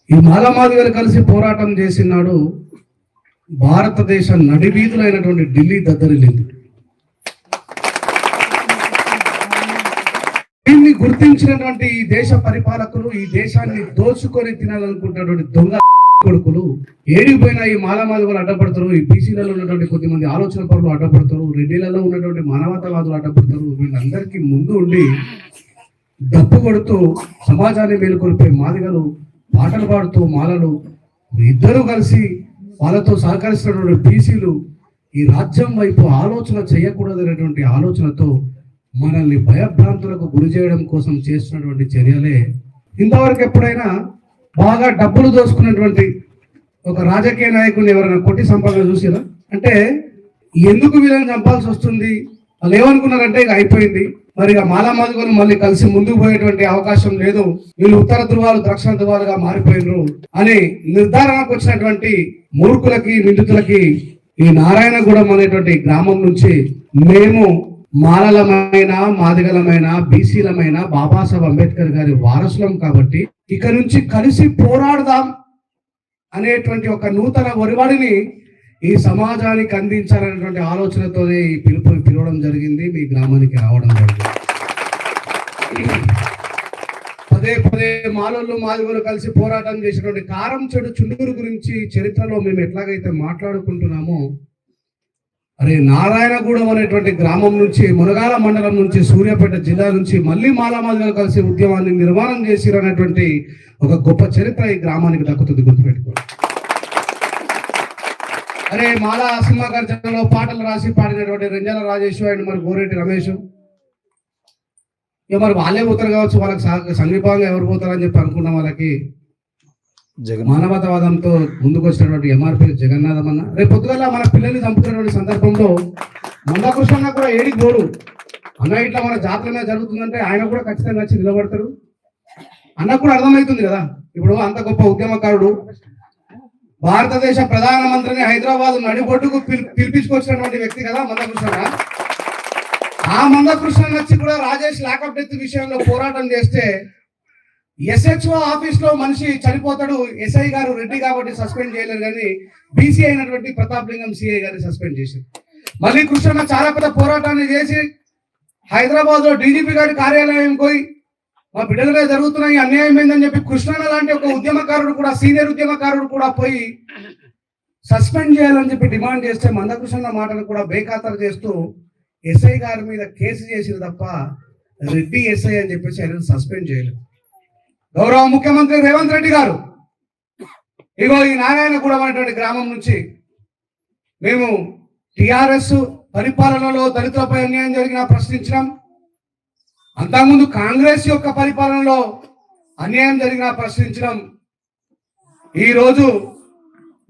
ఈ మాలమాదిగలు కలిసి పోరాటం చేసినాడు భారతదేశ నడివీధులైనటువంటి ఢిల్లీ దద్దరిల్లింది. దీన్ని గుర్తించినటువంటి ఈ దేశ పరిపాలకులు, ఈ దేశాన్ని దోచుకొని తినాలనుకుంటున్నటువంటి దొంగ కొడుకులు ఏడిపోయినా ఈ మాలమాదిగలు అడ్డపడతారు, ఈ బీసీలలో ఉన్నటువంటి కొద్దిమంది ఆలోచన పరులు అడ్డపడతారు, రెడ్డిలలో ఉన్నటువంటి మానవతావాదులు అడ్డపడతారు. వీళ్ళందరికీ ముందు ఉండి డప్పు కొడుతూ సమాజాన్ని మేలుకొల్పే మాదిగలు పాటలు పాడుతూ మాలలు ఇద్దరూ కలిసి వాళ్ళతో సహకరిస్తున్నటువంటి బీసీలు ఈ రాజ్యం వైపు ఆలోచన చేయకూడదనేటువంటి ఆలోచనతో మనల్ని భయభ్రాంతులకు గురి చేయడం కోసం చేస్తున్నటువంటి చర్యలే. ఇంతవరకు ఎప్పుడైనా బాగా డబ్బులు దోసుకున్నటువంటి ఒక రాజకీయ నాయకుడిని ఎవరైనా కొట్టి సంపాదన చూసిరా? అంటే ఎందుకు వీళ్ళని చంపాల్సి వస్తుంది? వాళ్ళు ఏమనుకున్నారంటే ఇక అయిపోయింది, మరి ఇక మాలమాదిగలు మళ్ళీ కలిసి ముందుకు పోయేటువంటి అవకాశం లేదు, వీళ్ళు ఉత్తర ధృవాలు దక్షిణ ధృవాలుగా మారిపోయినరు అని నిర్ధారణకు వచ్చినటువంటి మూర్ఖులకి నిందితులకి ఈ నారాయణగూడెం అనేటువంటి గ్రామం నుంచి మేము మాలలమైన మాదిగలమైన బీసీలమైన బాబాసాహెబ్ అంబేద్కర్ గారి వారసులం కాబట్టి ఇక నుంచి కలిసి పోరాడదాం అనేటువంటి ఒక నూతన ఒరివాడిని ఈ సమాజానికి అందించాలనేటువంటి ఆలోచనతోనే ఈ పిలుపుని పిలవడం జరిగింది, మీ గ్రామానికి రావడం జరిగింది. పదే పదే మాలలు మాదిగలు కలిసి పోరాటం చేసినటువంటి కారం చెడు చుండూరు గురించి చరిత్రలో మేము ఎట్లాగైతే మాట్లాడుకుంటున్నామో, అరే నారాయణగూడెం అనేటువంటి గ్రామం నుంచి, మునగాల మండలం నుంచి, సూర్యాపేట జిల్లా నుంచి మళ్ళీ మాలమాదిగలు కలిసి ఉద్యమాన్ని నిర్మాణం చేసిరనేటువంటి ఒక గొప్ప చరిత్ర ఈ గ్రామానికి దక్కుతుంది, గుర్తుపెట్టుకోండి. అరే మాలా సింహగర్జనలో పాటలు రాసి పాడినటువంటి రెంజల రాజేశ్వర అండ్ మరి గోరెడ్డి రమేష్ ఇక మరి వాళ్ళే పోతారు కావచ్చు, వాళ్ళకి సమీపంగా ఎవరు పోతారని చెప్పి అనుకున్న వాళ్ళకి మానవతావాదంతో ముందుకు వచ్చినటువంటి ఎంఆర్పీ జగన్నాథం అన్న రేపు పొద్దుగల మన పిల్లల్ని చంపుతున్నటువంటి సందర్భంలో మందకృష్ణ కూడా ఏడికి పోడు అన్న, ఇట్లా మన జాతర మీద జరుగుతుందంటే ఆయన కూడా ఖచ్చితంగా వచ్చి నిలబడతారు. అన్నకు కూడా అర్థమవుతుంది కదా, ఇప్పుడు అంత గొప్ప ఉద్యమకారుడు, భారతదేశ ప్రధానమంత్రిని హైదరాబాద్ నడిబొడ్డుకు పిలిపించుకొచ్చినటువంటి వ్యక్తి కదా మందకృష్ణ. ఆ మందకృష్ణ వచ్చి కూడా రాజేష్ లాకప్ డెత్ విషయంలో పోరాటం చేస్తే ఎస్హెచ్ఓ ఆఫీస్ లో మనిషి చనిపోతాడు, ఎస్ఐ గారు రెడ్డి కాబట్టి సస్పెండ్ చేయలేరు, కానీ బీసీ అయినటువంటి ప్రతాప్ లింగం సిఐ గారిని సస్పెండ్ చేశారు. మళ్ళీ కృష్ణ చాలా పెద్ద పోరాటాన్ని చేసి హైదరాబాద్ లో డీజీపీ గారి కార్యాలయం పోయి మా బిడ్డల మీద జరుగుతున్నాయి అన్యాయం ఏందని చెప్పి కృష్ణ లాంటి ఒక ఉద్యమకారుడు కూడా, సీనియర్ ఉద్యమకారుడు కూడా పోయి సస్పెండ్ చేయాలని చెప్పి డిమాండ్ చేస్తే మందకృష్ణ మాటలు కూడా బేఖాతరు చేస్తూ ఎస్ఐ గారి మీద కేసు చేసింది తప్ప రెడ్డి ఎస్ఐ అని చెప్పేసి ఆయన సస్పెండ్ చేయలేదు. గౌరవ ముఖ్యమంత్రి రేవంత్ రెడ్డి గారు ఇగో ఈ నారాయణగూడెం అనేటువంటి గ్రామం నుంచి మేము టిఆర్ఎస్ పరిపాలనలో దళితులపై అన్యాయం జరిగినా ప్రశ్నించినాం, అంతకుముందు కాంగ్రెస్ యొక్క పరిపాలనలో అన్యాయం జరిగినా ప్రశ్నించడం. ఈరోజు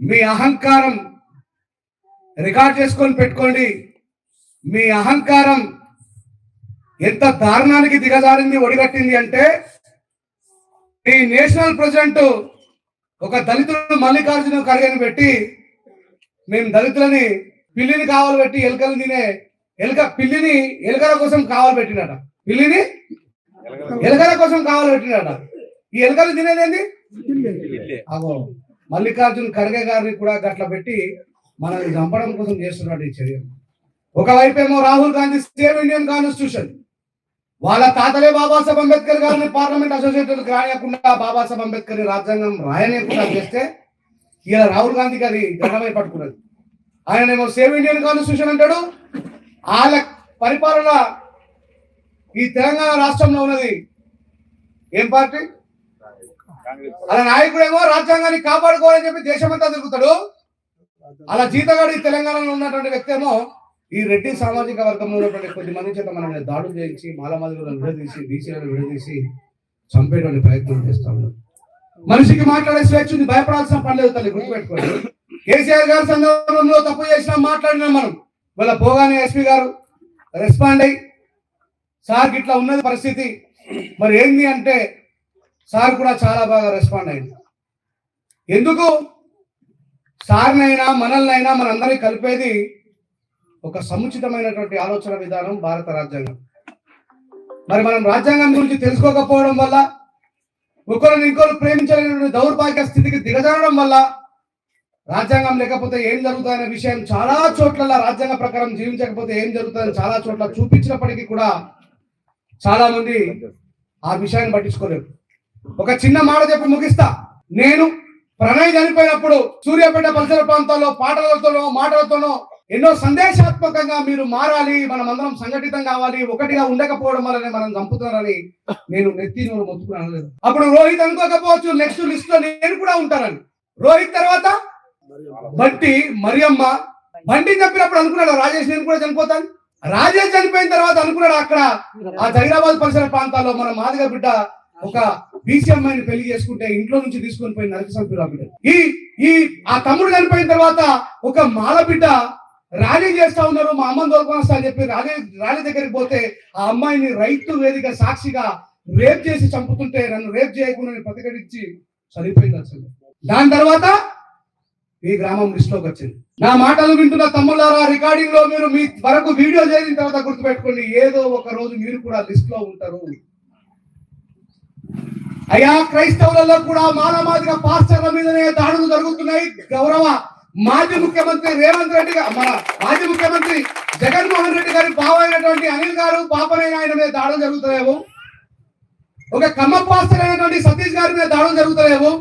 మీ అహంకారం రికార్డ్ చేసుకొని పెట్టుకోండి, మీ అహంకారం ఎంత దారుణానికి దిగజారింది, ఒడిగట్టింది అంటే ఈ నేషనల్ ప్రెసిడెంట్ ఒక దళితుడు మల్లికార్జున ఖర్గేని పెట్టి మేము దళితులని పిల్లిని కావాలి పెట్టి ఎలుకలు తినే పిల్లిని ఎలుకల కోసం కావాలి పెట్టినట, పిల్లిని ఎలుకల కోసం కావాలి పెట్టినట. ఈ ఎలుకలు తినేదేంది? అగో మల్లికార్జున ఖర్గే గారిని కూడా గట్ల పెట్టి మనల్ని చంపడం కోసం చేస్తున్నట్టు ఈ చర్య. ఒకవైపు ఏమో Rahul Gandhi save Indian constitution, వాళ్ళ తాతలే బాబాసాహెబ్ అంబేద్కర్ గారిని పార్లమెంట్ అసోసియేటెడ్ రాయకుండా బాబాసాహెబ్ అంబేద్కర్ రాజ్యాంగం రాయనేకుండా చేస్తే ఇలా రాహుల్ గాంధీ గారి గణమై పట్టుకున్నది. ఆయనేమో సేవ్ ఇండియన్ కాన్స్టిట్యూషన్ అంటాడు. వాళ్ళ పరిపాలన ఈ తెలంగాణ రాష్ట్రంలో ఉన్నది ఏం పార్టీ? అలా నాయకుడేమో రాజ్యాంగాన్ని కాపాడుకోవాలని చెప్పి దేశమంతా తిరుగుతాడు. అలా జీతగాడి తెలంగాణలో ఉన్నటువంటి వ్యక్తి ఏమో ఈ రెడ్డి సామాజిక వర్గంలో ఉన్నటువంటి కొద్ది మంది చేత మన మీద దాడులు చేయించి మాలమాదిగలను విడదీసి బీసీలను విడదీసి చంపేటువంటి ప్రయత్నం చేస్తా ఉన్నారు. మనిషికి మాట్లాడే స్వేచ్ఛ ఉంది, భయపడాల్సిన పని లేదు తల్లి, గుర్తుపెట్టుకోండి. కేసీఆర్ గారి సందర్భంలో తప్పు చేసినా మాట్లాడినా మనం వాళ్ళ పోగానే ఎస్పీ గారు రెస్పాండ్ అయ్యి సార్కి ఇట్లా ఉన్నది పరిస్థితి మరి ఏంది అంటే సార్ కూడా చాలా బాగా రెస్పాండ్ అయింది. ఎందుకు సార్నైనా మనల్నైనా మనందరినీ కలిపేది ఒక సముచితమైనటువంటి ఆలోచన విధానం భారత రాజ్యాంగం. మరి మనం రాజ్యాంగం గురించి తెలుసుకోకపోవడం వల్ల ఒకరిని ఇంకొకరు ప్రేమించలేని దౌర్భాగ్య స్థితికి దిగజారడం వల్ల రాజ్యాంగం లేకపోతే ఏం జరుగుతుందనే విషయం చాలా చోట్ల రాజ్యాంగ ప్రకారం జీవించకపోతే ఏం జరుగుతుందని చాలా చోట్ల చూపించినప్పటికీ కూడా చాలా మంది ఆ విషయాన్ని పట్టించుకోలేరు. ఒక చిన్న మాట చెప్పి ముగిస్తా. నేను ప్రణయ్ చనిపోయినప్పుడు సూర్యాపేట పరిసర ప్రాంతాల్లో పాటలతోనో మాటలతోనో ఎన్నో సందేశాత్మకంగా మీరు మారాలి, మనం అందరం సంఘటితం కావాలి, ఒకటిగా ఉండకపోవడం వల్లనే మనం చంపుతున్నారని నేను నెత్తి నోరు మొత్తుకున్నాను. అప్పుడు రోహిత్ అనుకోకపోవచ్చు, నెక్స్ట్ లిస్ట్ లో నేను కూడా ఉంటానని. రోహిత్ తర్వాత బంటి, మరియమ్మ. బంటి చెప్పినప్పుడు అనుకున్నాడు రాజేష్ నేను కూడా చనిపోతాను. రాజేష్ చనిపోయిన తర్వాత అనుకున్నాడు అక్కడ ఆ జైరాబాద్ పరిసర ప్రాంతాల్లో మన మాదిగ బిడ్డ ఒక బీసీ అమ్మాయిని పెళ్లి చేసుకుంటే ఇంట్లో నుంచి తీసుకొని పోయి నరక సంపూరా బిడ్డ. ఆ తమ్ముడు చనిపోయిన తర్వాత ఒక మాల బిడ్డ ర్యాలీ చేస్తా ఉన్నారు, మా అమ్మని దొరకొస్తా అని చెప్పి ర్యాలీ దగ్గరికి పోతే ఆ అమ్మాయిని రైతు వేదిక సాక్షిగా రేప్ చేసి చంపుతుంటే నన్ను రేప్ చేయకుండా ప్రతిఘటించి చనిపోయింది. అసలు దాని తర్వాత ఈ గ్రామం లిస్ట్ లోకి వచ్చింది. నా మాటలు వింటున్న తమ్ముళ్ళారా, రికార్డింగ్ లో మీరు మీ వరకు వీడియో చేసిన తర్వాత గుర్తుపెట్టుకోండి, ఏదో ఒక రోజు మీరు కూడా లిస్ట్ లో ఉంటారు. అయ్యా క్రైస్తవులలో కూడా మానవాదిగా పాస్టర్ల మీదనే దాడులు జరుగుతున్నాయి. గౌరవ మాజీ ముఖ్యమంత్రి రేవంత్ రెడ్డి గారు, మన మాజీ ముఖ్యమంత్రి జగన్మోహన్ రెడ్డి గారి బావైనటువంటి అనిల్ గారు పాపనైన ఆయన మీద దాడులు జరుగుతున్నాయేమో, ఒక కమ్మ పాస్టర్ అయినటువంటి సతీష్ గారి మీద దాడులు జరుగుతున్నాయేమో,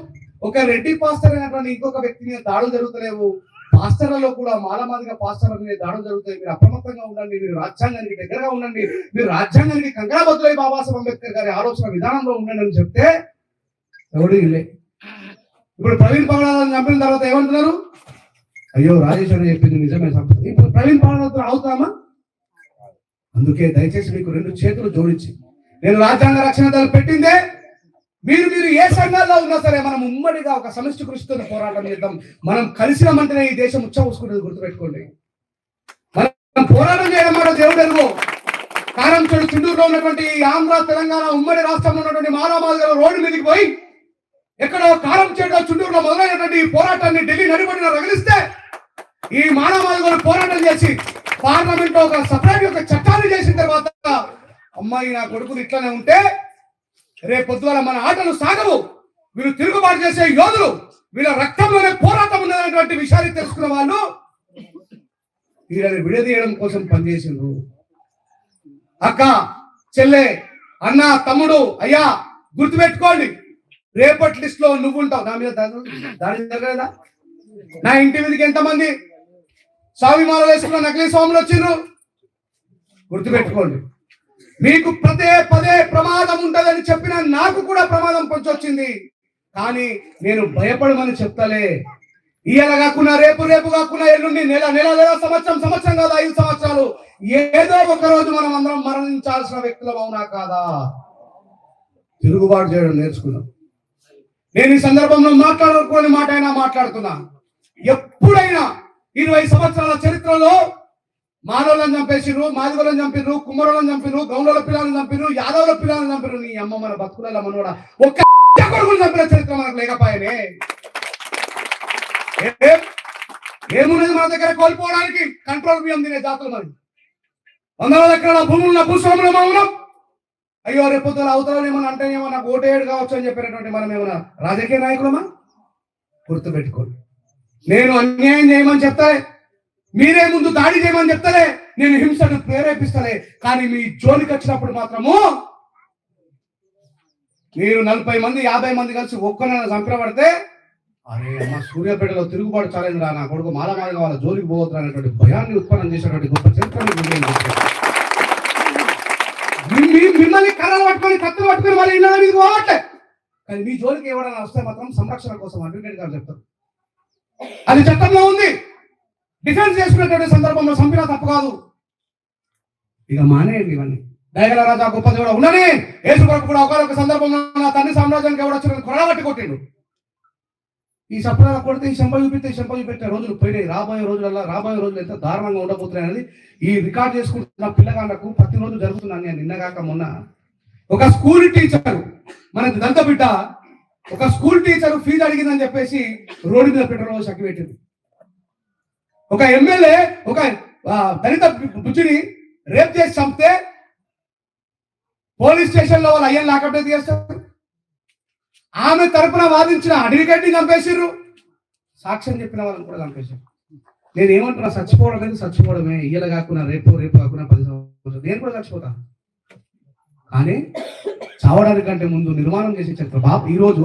ఒక రెడ్డి పాస్టర్ అయినటువంటి ఇంకొక వ్యక్తి మీద దాడులు జరుగుతలేవు. పాస్టర్లలో కూడా మాలమాదిగా పాస్టర్ల మీద దాడులు జరుగుతాయి. మీరు అప్రమత్తంగా ఉండండి, మీరు రాజ్యాంగానికి దగ్గరగా ఉండండి, మీరు రాజ్యాంగానికి కంకణబద్ధులై బాబాసాహెబ్ అంబేద్కర్ గారి ఆలోచన విధానంలో ఉండండి అని చెప్తే ఎవడు ఇల్లే. ఇప్పుడు ప్రవీణ్ పగడాలను చంపిన తర్వాత ఏమంటున్నారు, అయ్యో రాజేశ్వరి చెప్పింది నిజమే చంపుతుంది. ఇప్పుడు ప్రవీణ్ పగడాలతో అవుతామా? అందుకే దయచేసి మీకు రెండు చేతులు జోడించి, నేను రాజ్యాంగ రక్షణ దళం పెట్టిందే మీరు ఏ సంఘాల్లో ఉన్నా సరే మనం ఉమ్మడిగా ఒక సమిష్టి కృషితో పోరాటం చేద్దాం. మనం కలిసినామంటేనే ఈ దేశం ఉచ్చబోసుకుంటుంది, గుర్తుపెట్టుకోండి. మనం పోరాటం చేయడం మాట దేవుడు ఎరుగు. కారం చెడు చిండూరులో ఉన్నటువంటి ఆంధ్ర తెలంగాణ ఉమ్మడి రాష్ట్రంలో ఉన్నటువంటి మానవాదిగా రోడ్డు మీదకి పోయి ఎక్కడో కారం చెడు చుండూరులో మొదలైనటువంటి ఈ పోరాటాన్ని ఢిల్లీ నడిపడిన రగిలిస్తే ఈ మానవాదిగా పోరాటం చేసి పార్లమెంట్ లో ఒక సపరేట్ ఒక చట్టాన్ని చేసిన తర్వాత అమ్మాయి నా కొడుకులు ఇట్లానే ఉంటే రేపొద్దుల మన ఆటలు సాగవు. వీళ్ళు తిరుగుబాటు చేసే యోధులు, వీళ్ళ రక్తంలోనే పోరాటం ఉన్నటువంటి విషయాన్ని తెలుసుకున్న వాళ్ళు వీళ్ళని విడదీయడం కోసం పనిచేసిండ్రు. అక్క, చెల్లె, అన్న, తమ్ముడు, అయ్యా గుర్తుపెట్టుకోండి, రేపటి లిస్ట్ లో నువ్వు ఉంటావు. నా మీద దాడి జరగలేదా? నా ఇంటి మీదకి ఎంతమంది స్వామి మాల వేసుకున్న నకిలీ స్వాములు వచ్చిండ్రు? గుర్తుపెట్టుకోండి. మీకు పదే ప్రమాదం ఉంటుందని చెప్పిన నాకు కూడా ప్రమాదం కొంచెం వచ్చింది, కానీ నేను భయపడమని చెప్తలే. ఇవాళ కాకుండా రేపు కాకుండా ఎల్లుండి నెల సంవత్సరం కాదు 5 సంవత్సరాలు, ఏదో ఒక రోజు మనం అందరం మరణించాల్సిన వ్యక్తులం, అవునా కాదా? తిరుగుబాటు చేయడం నేర్చుకున్నాం. నేను ఈ సందర్భంలో మాట్లాడుకోని మాట అయినా మాట్లాడుతున్నా. ఎప్పుడైనా 20 సంవత్సరాల చరిత్రలో మానవులను చంపేసిరు, మాదిగోళ్ళని చంపిరు, కుమ్మరోళ్ళని చంపిరు, గౌండల పిల్లలను చంపిరు, యాదవుల పిల్లలను చంపిరు. నీ అమ్మ మన బతుకుల మనోడ ఒక్క కొడుకులు చంపిన చరిత్ర మనకు లేకపోయానే. ఏమున్నది మన దగ్గర కోల్పోవడానికి? కంట్రోల్ బియ్యం తినే జాతులు మరి. 100 ఎకరాల భూములున్న భూస్వాముల మౌనం. అయ్యో రేపొద్దుల అవతల ఏమన్నా అంటేనేమో నాకు ఓటేడు కావచ్చు అని చెప్పినటువంటి మనం ఏమన్నా రాజకీయ నాయకులమా? గుర్తుపెట్టుకోండి. నేను అన్యాయం చేయమని చెప్తాలే, మీరే ముందు దాడి చేయమని చెప్తాలే, నేను హింసను ప్రేరేపిస్తాలే, కానీ మీ జోలికి వచ్చినప్పుడు మాత్రము మీరు 40 మంది 50 మంది కలిసి ఒక్కనైనా చంపబడితే అరే అమ్మ సూర్యాపేటలో తిరుగుబాటు చాలేదురా, నా కొడుకు మాలమాదిగా వాళ్ళ జోలికి పోవద్దు అనేటువంటి భయాన్ని ఉత్పన్నం చేసినటువంటి గొప్ప చరిత్ర మిమ్మల్ని కర్రలు పట్టుకొని కత్తులు పట్టుకొని వాళ్ళ ఇళ్ళ మీద పోవట్లే, కానీ మీ జోలికి ఎవరైనా వస్తే మాత్రం సంరక్షణ కోసం అడ్వకేట్ గారు చెప్తారు. అది చట్టంలో ఉంది. డిఫెన్స్ చేసుకునేటువంటి సందర్భంలో చంపినా తప్పు కాదు. ఇక మానేయండి ఇవన్నీ. దయగల రాజా గొప్ప దేవుడు ఉన్నది. యేసు కొరకు కూడా ఒకరొక సందర్భంలో నా తండ్రి సామ్రాజ్యానికి ఎవరు వచ్చిన కొరగబట్టి కొట్టిండు. ఈ సప్రాల కొడితే ఈ చెంప చూపెట్టే రోజులు పోయినాయి. రాబోయే రోజులు ఎంత దారుణంగా ఉండబోతున్నాయి అనేది ఈ రికార్డ్ చేసుకుంటున్న పిల్లగాళ్ళకు ప్రతిరోజు జరుగుతున్నాను. నేను నిన్నగాక మొన్న ఒక స్కూల్ టీచర్, మన దంత బిడ్డ, ఒక స్కూల్ టీచర్ ఫీజు అడిగిందని చెప్పేసి రోడ్డు మీద పెట్రోల్ చక్కి పెట్టింది. ఒక ఎమ్మెల్యే ఒక దళిత బుజ్జిని రేప్ చేసి చంపితే పోలీస్ స్టేషన్ లో వాళ్ళు అయ్యని లాకప్ చేస్తారు. ఆమె తరపున వాదించిన అడ్వకేట్ని చంపేసిర్రు, సాక్ష్యం చెప్పిన వాళ్ళని కూడా చంపేశారు. నేను ఏమంటున్నా, చచ్చిపోవడం అనేది చచ్చిపోవడమే, ఇయ్యలు కాకుండా రేపు కాకుండా 10 సంవత్సరాలు నేను కూడా చచ్చిపోతాను. కానీ చావడానికంటే ముందు నిర్మాణం చేసే చరిత్ర బాబు. ఈరోజు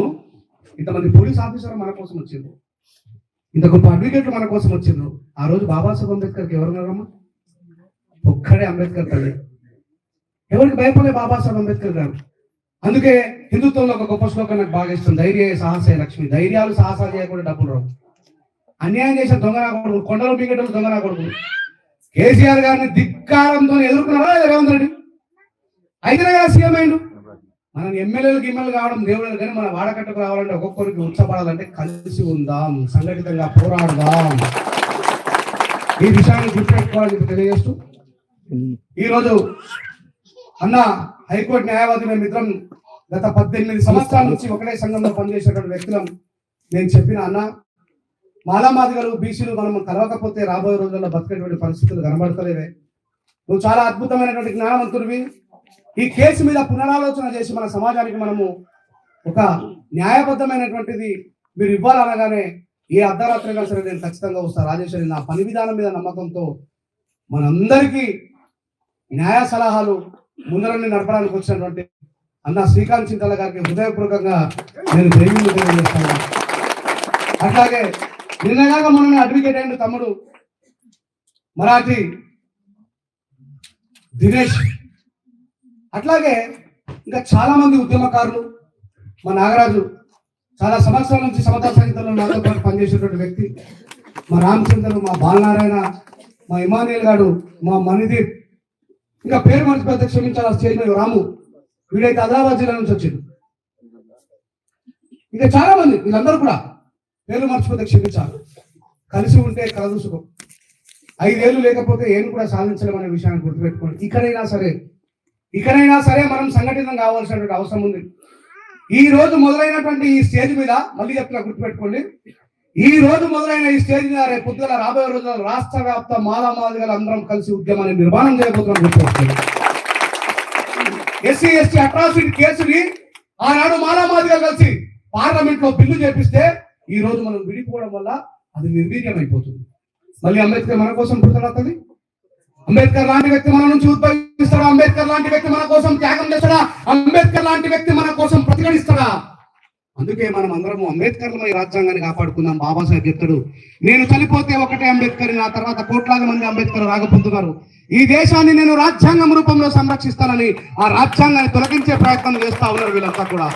ఇంతమంది పోలీస్ ఆఫీసర్లు మన కోసం వచ్చిండ్రు, ఇంత గొప్ప అడ్వకేట్లు మన కోసం వచ్చిండ్రు. ఆ రోజు బాబాసాహెబ్ అంబేద్కర్కి ఎవరున్నారమ్మా? ఒక్కడే అంబేద్కర్ తల్లి. ఎవరికి భయపడే బాబాసాహెబ్ అంబేద్కర్ గారు. అందుకే హిందుత్వంలో ఒక గొప్ప శ్లోకం నాకు బాగా ఇష్టం, ధైర్య సాహసే లక్ష్మి. ధైర్యాలు సాహసాలు చేయకుండా డబ్బులు రావు. అన్యాయం చేసిన దొంగ నా కొడుకు, కొండలు పీకేటప్పుడు దొంగ నా కొడుకు కేసీఆర్ గారిని ధిక్కారంతో ఎదుర్కొన్నారా రేవంత్ రెడ్డి? అయితేనే కదా సీఎం అయిండు. మనం ఎమ్మెల్యేలు గిమ్మెల్యేలు కావడం దేవుడు, కానీ మన వాడకట్టుకు రావాలంటే ఒక్కొక్కరికి ఉత్సపడాలంటే కలిసి ఉందాం, సంఘటితంగా పోరాడదాం. ఈ విషయాన్ని గుర్తుపెట్టుకోవాలని తెలియజేస్తూ, ఈరోజు అన్న హైకోర్టు న్యాయవాది మేమిద్దరం గత 18 సంవత్సరాల నుంచి ఒకటే సంఘంలో పనిచేసేటువంటి వ్యక్తులం. నేను చెప్పిన అన్న, మాలామాదిగలు బీసీలు మనం కలవకపోతే రాబోయే రోజుల్లో బతికేటువంటి పరిస్థితులు కనబడతలేవే. నువ్వు చాలా అద్భుతమైనటువంటి జ్ఞానవంతుడివి. ఈ కేసు మీద పునరాలోచన చేసి మన సమాజానికి మనము ఒక న్యాయబద్ధమైనటువంటిది మీరు ఇవ్వాలనగానే ఏ అర్ధరాత్రిగా సరే నేను ఖచ్చితంగా వస్తాను. రాజేశ్వరి, నా పని విధానం మీద నమ్మకంతో మనందరికీ న్యాయ సలహాలు ముందరని నడపడానికి వచ్చినటువంటి అన్న శ్రీకాంత్ చింతల గారికి హృదయపూర్వకంగా నేను ధైర్యం తెలియజేస్తాను. అట్లాగే నిన్నగాక మొన్న అడ్వకేట్ అయిన తమ్ముడు మరాఠీ దినేష్, అట్లాగే ఇంకా చాలా మంది ఉద్యమకారులు, మా నాగరాజు చాలా సంవత్సరాల నుంచి సమతా సంగీతంలో నాతో పాటు పనిచేసేటువంటి వ్యక్తి, మా రామచంద్రుడు, మా బాలనారాయణ, మా ఇమానియల్ గారు, మా మణిదీప్, ఇంకా పేరు మర్చిపోతే క్షమించాలి స్టేజ్ మీద రాము, వీడైతే ఆదిలాబాద్ జిల్లా నుంచి వచ్చిండు. ఇంకా చాలా మంది, వీళ్ళందరూ కూడా పేర్లు మర్చిపోతే క్షమించాలి. కలిసి ఉంటే కలదూసుకో. 5 ఏళ్ళు లేకపోతే ఏం కూడా సాధించలేమనే విషయాన్ని గుర్తుపెట్టుకోండి. ఇకనైనా సరే మనం సంఘటితం కావాల్సినటువంటి అవసరం ఉంది. ఈ రోజు మొదలైనటువంటి ఈ స్టేజ్ మీద మళ్ళీ చెప్తున్నా, గుర్తుపెట్టుకోండి, ఈ రోజు మొదలైన ఈ స్టేజ్ మీద రేపు పొద్దున రాబోయే రోజుల్లో రాష్ట్ర వ్యాప్త మాలామాదిగలు అందరం కలిసి ఉద్యమాన్ని నిర్మాణం చేయబోతున్నాం. గుర్తుపెట్టుకోండి, ఎస్సీ ఎస్టీ అట్రాసిటీ కేసుని ఆనాడు మాలామాదిగలు కలిసి పార్లమెంట్ లో బిల్లు చేపిస్తే ఈ రోజు మనం విడిపోవడం వల్ల అది నిర్వీర్యం అయిపోతుంది. మళ్ళీ అంబేద్కర్ మన కోసం పుట్టరాతది. అంబేద్కర్ లాంటి వ్యక్తి మన నుంచి ఉద్భవిస్తాడా? అంబేద్కర్ లాంటి వ్యక్తి మన కోసం త్యాగం చేస్తాడా? అంబేద్కర్ లాంటి వ్యక్తి మన కోసం ప్రతిఘటిస్తాడా? అందుకే మనం అందరము అంబేద్కర్లమై రాజ్యాంగాన్ని కాపాడుకుందాం. బాబాసాహెబ్ చెప్తాడు, నేను చనిపోతే ఒకటే అంబేద్కర్, నా తర్వాత కోట్లాది మంది అంబేద్కర్ రాగపొందుతారు. ఈ దేశాన్ని నేను రాజ్యాంగం రూపంలో సంరక్షిస్తానని ఆ రాజ్యాంగాన్ని తొలగించే ప్రయత్నం చేస్తా ఉన్నారు వీళ్ళంతా కూడా.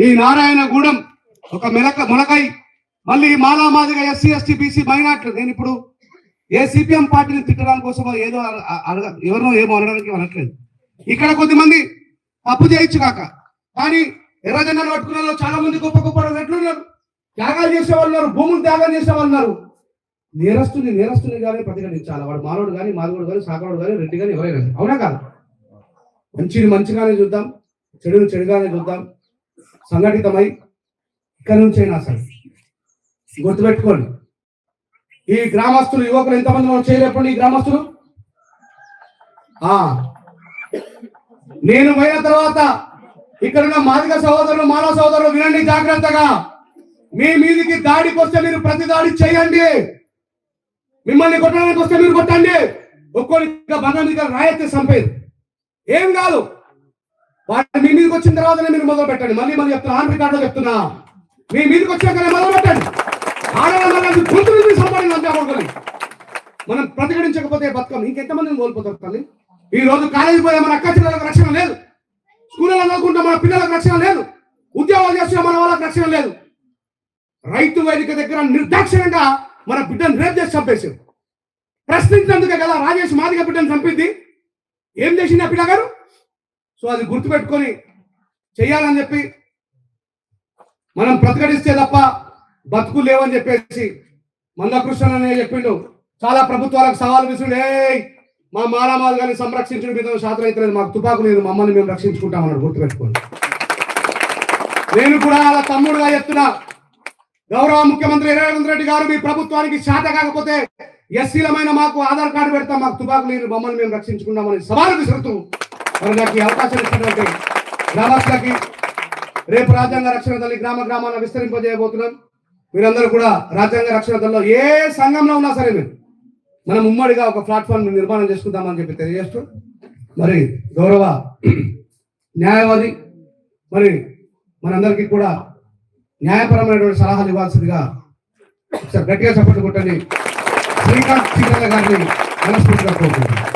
ఈ నారాయణగూడెం ఒక మొలకై మళ్ళీ మాలామాదిగా ఎస్సీ ఎస్టీ బీసీ మైనార్టీలు, నేను ఇప్పుడు ఏ సిపిఎం పార్టీని తిట్టడానికి కోసమో ఏదో ఎవరినో ఏమో అనడానికి అనట్లేదు. ఇక్కడ కొద్దిమంది తప్పు చేయొచ్చు కాక, కానీ ఎర్రజెండాలు పట్టుకున్న వాళ్ళు చాలా మంది గొప్ప గొప్ప ఎట్లున్నారు, త్యాగాలు చేసేవాళ్ళు ఉన్నారు, భూములు త్యాగాలు చేసేవాళ్ళు ఉన్నారు. నేరస్తుని కానీ ప్రతిఘటించాలి. వాడు మానవుడు కానీ, మాదిగోడు కానీ, సాకవాడు కానీ, రెడ్డి కానీ, ఎవరైనా, అవునా కాదు? మంచిని మంచిగానే చూద్దాం, చెడుని చెడుగానే చూద్దాం. సంఘటితమై ఇక్కడి నుంచి అయినా సరే గుర్తుపెట్టుకోండి, ఈ గ్రామస్తులు యువకులు ఎంతమంది మనం చేయలేపండి. ఈ గ్రామస్తులు నేను పోయిన తర్వాత ఇక్కడున్న మాదిగ సహోదరులు, మానవ సహోదరులు వినండి జాగ్రత్తగా. మీ మీదికి దాడికి వస్తే మీరు ప్రతి దాడి చేయండి. మిమ్మల్ని కొట్టడానికి వస్తే మీరు కొట్టండి. ఒక్కొక్క బంధం మీద రాయత్తే చంపేది ఏం కాదు. వాటి మీ మీదకి వచ్చిన తర్వాతనే మీరు మొదలు పెట్టండి. మళ్ళీ చెప్తున్నా, ఆన్ రికార్డులో చెప్తున్నా, మీ మీదకి వచ్చాకనే మొదలు పెట్టండి. మనం ప్రతిఘటించకపోతే బతుకం ఇంకెంతమందిని కోల్పోతారు తల్లి. ఈ రోజు కాలేజీ పోయే మన అక్క చెల్లెలకు రక్షణ లేదు, స్కూల్లో చదువుకుంటే మన పిల్లలకు రక్షణ లేదు, ఉద్యోగాలు చేస్తే మన వాళ్ళకి రక్షణ లేదు. రైతు వేదిక దగ్గర నిర్దాక్షిణ్యంగా మన బిడ్డను రేపు చేసి చంపేశారు. ప్రశ్నించినందుకే కదా రాజేష్ మాదిగ బిడ్డను చంపింది. ఏం చేసింది ఆ పిల్లగారు? సో అది గుర్తుపెట్టుకొని చెయ్యాలని చెప్పి మనం ప్రతిఘటిస్తే తప్ప బతుకు లేవని చెప్పేసి మందకృష్ణ అనే చెప్పిండు. చాలా ప్రభుత్వాలకు సవాలు విసుడు, మా మాలామాదిగల్ని సంరక్షించడం మీద శాతం అయితే లేదు, మాకు తుపాకు లేదు, మమ్మల్ని మేము రక్షించుకుంటామన్నాడు. గుర్తుపెట్టుకోండి. నేను కూడా అలా తమ్ముడుగా చెప్తున్నా, గౌరవ ముఖ్యమంత్రి రేవంత్ రెడ్డి గారు, మీ ప్రభుత్వానికి శాత కాకపోతే ఎస్సీలమైన మాకు ఆధార్ కార్డు పెడతాం, మాకు తుపాకు లేదు, మమ్మల్ని మేము రక్షించుకుంటామని సవాలు విసురుతూ మరి నాకు ఈ అవకాశం ఇచ్చినటువంటి గ్రామస్తులకి, రేపు రాజ్యాంగ రక్షణ దళ గ్రామ గ్రామాన విస్తరింపజేయబోతున్నాం. మీరందరూ కూడా రాజ్యాంగ రక్షణ దళలో ఏ సంఘంలో ఉన్నా సరే మనం ఉమ్మడిగా ఒక ప్లాట్ఫామ్ నిర్మాణం చేసుకుందామని చెప్పి తెలియజేస్తూ, మరి గౌరవ న్యాయవాది మరి మనందరికీ కూడా న్యాయపరమైనటువంటి సలహాలు ఇవ్వాల్సిందిగా గట్టిగా చప్పట్లు కొట్టండి శ్రీకాంత్ సింగయ్య గారిని మనస్ఫూర్తిగా కోరుకుంటున్నాను.